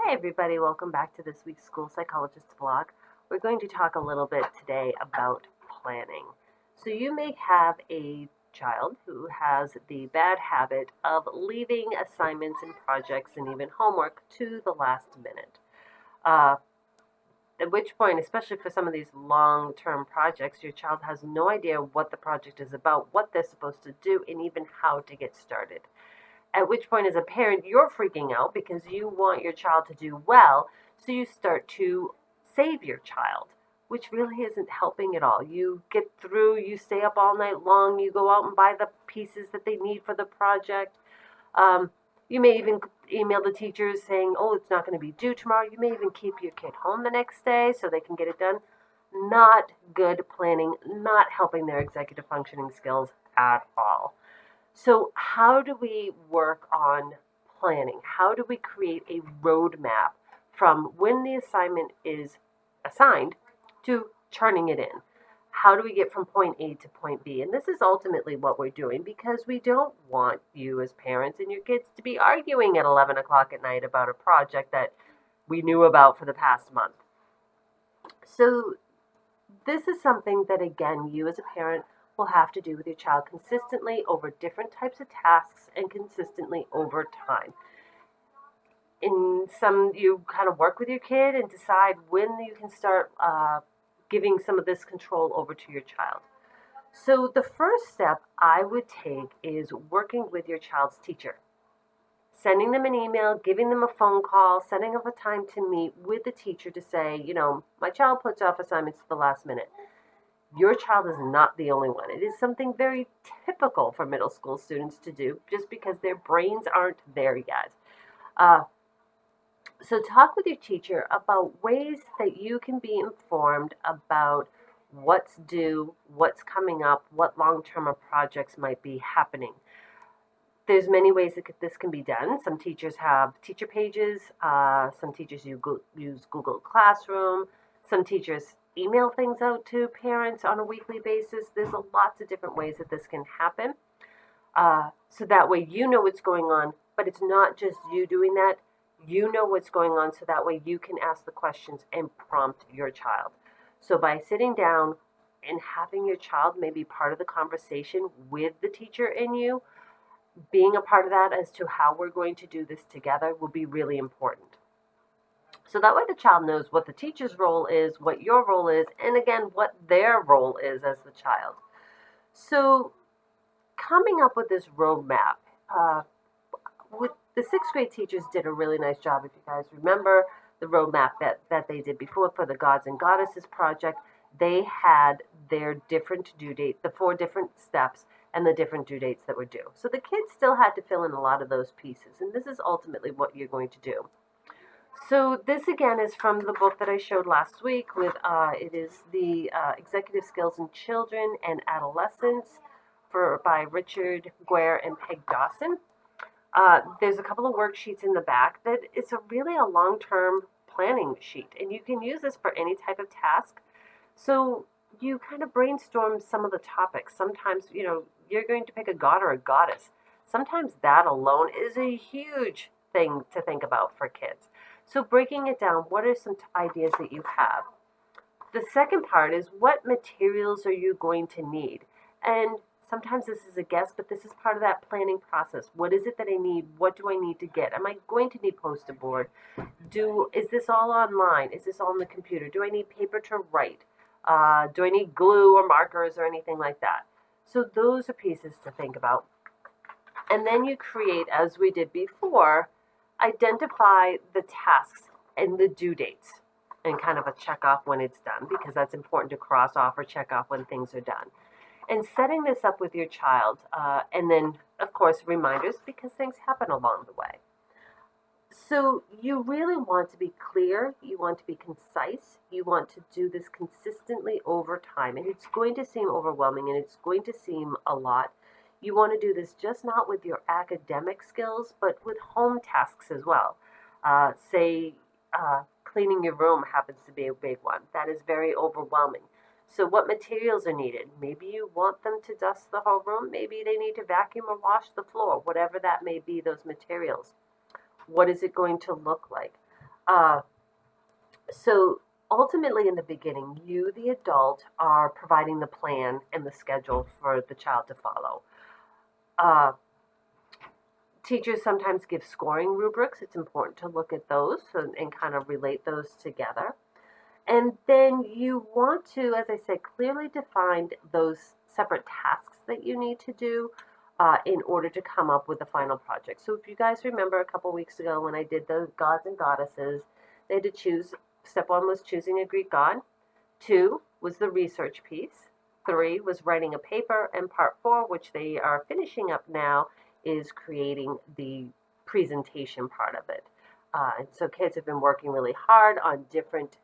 Hi everybody, welcome back to this week's School Psychologist Vlog. We're going to talk a little bit today about planning. So you may have a child who has the bad habit of leaving assignments and projects and even homework to the last minute. At which point, especially for some of these long-term projects, your child has no idea what the project is about, what they're supposed to do, and even how to get started. At which point, as a parent, you're freaking out because you want your child to do well, so you start to save your child, which really isn't helping at all. You get through, you stay up all night long, you go out and buy the pieces that they need for the project. You may even email the teachers saying, oh, it's not going to be due tomorrow. You may even keep your kid home the next day so they can get it done. Not good planning, not helping their executive functioning skills at all. So how do we work on planning? How do we create a roadmap from when the assignment is assigned to turning it in? How do we get from point A to point B? And this is ultimately what we're doing because we don't want you as parents and your kids to be arguing at 11 o'clock at night about a project that we knew about for the past month. So this is something that, again, you as a parent will have to do with your child consistently over different types of tasks and consistently over time. In some, you kind of work with your kid and decide when you can start giving some of this control over to your child. So the first step I would take is working with your child's teacher. Sending them an email, giving them a phone call, setting up a time to meet with the teacher to say, my child puts off assignments to the last minute. Your child is not the only one. It is something very typical for middle school students to do just because their brains aren't there yet. So talk with your teacher about ways that you can be informed about what's due, what's coming up, what long-term projects might be happening. There's many ways that this can be done. Some teachers have teacher pages. Some teachers use Google Classroom. Some teachers email things out to parents on a weekly basis. There's lots of different ways that this can happen. So that way you know what's going on, but it's not just you doing that. You know what's going on, so that way you can ask the questions and prompt your child. So by sitting down and having your child maybe part of the conversation with the teacher and you, being a part of that as to how we're going to do this together will be really important. So that way the child knows what the teacher's role is, what your role is, and again, what their role is as the child. So coming up with this roadmap, with the sixth grade teachers did a really nice job. If you guys remember the roadmap that they did before for the Gods and Goddesses project, they had their different due date, the 4 different steps, and the different due dates that were due. So the kids still had to fill in a lot of those pieces, and this is ultimately what you're going to do. So this again is from the book that I showed last week. It is the Executive Skills in Children and Adolescents by Richard Guare and Peg Dawson. There's a couple of worksheets in the back that is really a long-term planning sheet, and you can use this for any type of task. So you kind of brainstorm some of the topics. Sometimes, you're going to pick a god or a goddess. Sometimes that alone is a huge thing to think about for kids. So breaking it down, what are some ideas that you have? The second part is, what materials are you going to need? And sometimes this is a guess, but this is part of that planning process. What is it that I need? What do I need to get? Am I going to need poster board? Is this all online? Is this all on the computer? Do I need paper to write? Do I need glue or markers or anything like that? So those are pieces to think about. And then you create, as we did before, identify the tasks and the due dates and kind of a check off when it's done, because that's important to cross off or check off when things are done. And setting this up with your child, and then, of course, reminders, because things happen along the way. So you really want to be clear, you want to be concise, you want to do this consistently over time, and it's going to seem overwhelming and it's going to seem a lot. You want to do this just not with your academic skills, but with home tasks as well. Say cleaning your room happens to be a big one. That is very overwhelming. So what materials are needed? Maybe you want them to dust the whole room. Maybe they need to vacuum or wash the floor, whatever that may be, those materials. What is it going to look like? Uh, so ultimately, in the beginning, you, the adult, are providing the plan and the schedule for the child to follow. Uh, Teachers sometimes give scoring rubrics. It's important to look at those and kind of relate those together. And then you want to, as I said, clearly define those separate tasks that you need to do in order to come up with the final project. So if you guys remember a couple weeks ago when I did the gods and goddesses, they had to choose. Step one was choosing a Greek god. Two was the research piece. Three was writing a paper. And part four, which they are finishing up now, is creating the presentation part of it. And so kids have been working really hard on different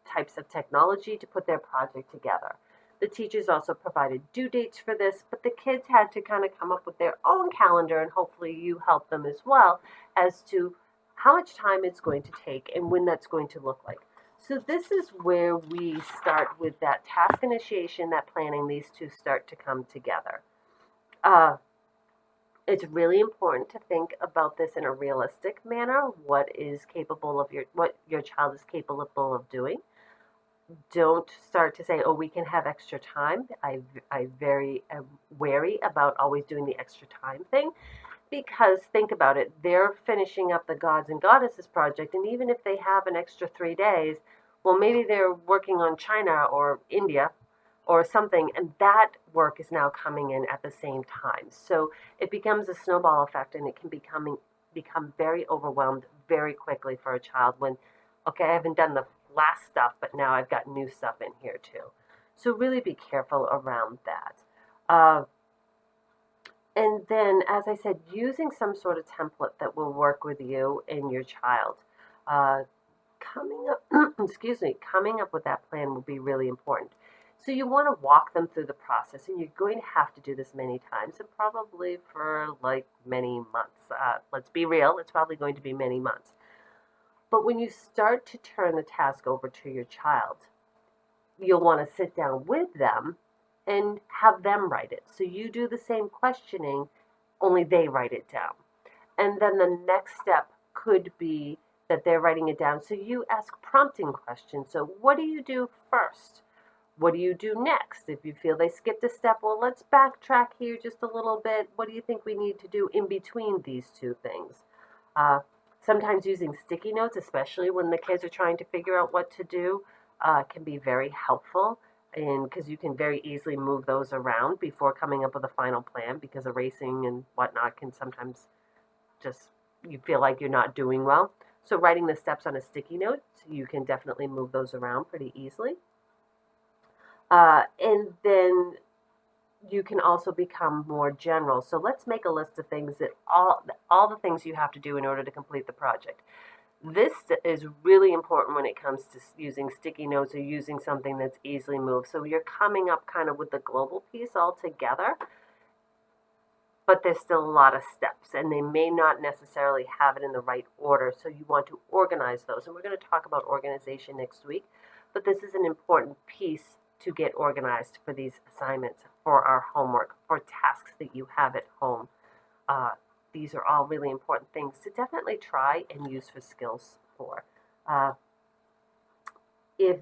types of technology to put their project together. The teachers also provided due dates for this, but the kids had to kind of come up with their own calendar, and hopefully you help them as well as to how much time it's going to take and when that's going to look like. So this is where we start with that task initiation, that planning, these two start to come together. It's really important to think about this in a realistic manner. What your child is capable of doing. Don't start to say, oh, we can have extra time. I very am wary about always doing the extra time thing, because think about it, they're finishing up the Gods and Goddesses project, and even if they have an extra 3 days, well, maybe they're working on China or India or something, and that work is now coming in at the same time. So it becomes a snowball effect, and it can become very overwhelmed very quickly for a child when, okay, I haven't done the last stuff, but now I've got new stuff in here too. So really be careful around that. And then, as I said, using some sort of template that will work with you and your child. Coming up, coming up with that plan will be really important. So you want to walk them through the process, and you're going to have to do this many times, and probably for like many months. Let's be real, it's probably going to be many months. But when you start to turn the task over to your child, you'll want to sit down with them and have them write it. So you do the same questioning, only they write it down. And then the next step could be that they're writing it down. So you ask prompting questions. So what do you do first? What do you do next? If you feel they skipped a step, well, let's backtrack here just a little bit. What do you think we need to do in between these two things? Sometimes using sticky notes, especially when the kids are trying to figure out what to do, can be very helpful, and because you can very easily move those around before coming up with a final plan, because erasing and whatnot can sometimes just, you feel like you're not doing well. So writing the steps on a sticky note, you can definitely move those around pretty easily. And then you can also become more general. So let's make a list of things that all the things you have to do in order to complete the project. This is really important when it comes to using sticky notes or using something that's easily moved. So you're coming up kind of with the global piece all together, but there's still a lot of steps, and they may not necessarily have it in the right order. So you want to organize those. And we're going to talk about organization next week, but this is an important piece to get organized for these assignments, for our homework, for tasks that you have at home. These are all really important things to definitely try and use for skills for. If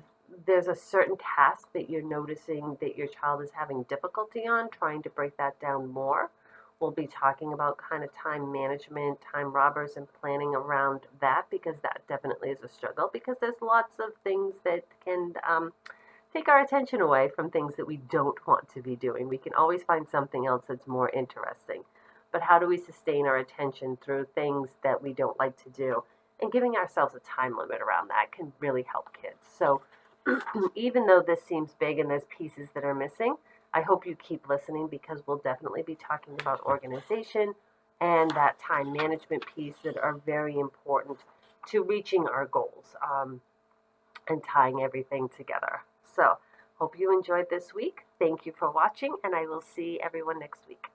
there's a certain task that you're noticing that your child is having difficulty on, trying to break that down more, we'll be talking about kind of time management, time robbers, and planning around that, because that definitely is a struggle, because there's lots of things that can take our attention away from things that we don't want to be doing. We can always find something else that's more interesting. But how do we sustain our attention through things that we don't like to do? And giving ourselves a time limit around that can really help kids. So even though this seems big and there's pieces that are missing, I hope you keep listening, because we'll definitely be talking about organization and that time management piece that are very important to reaching our goals and tying everything together. So hope you enjoyed this week. Thank you for watching, and I will see everyone next week.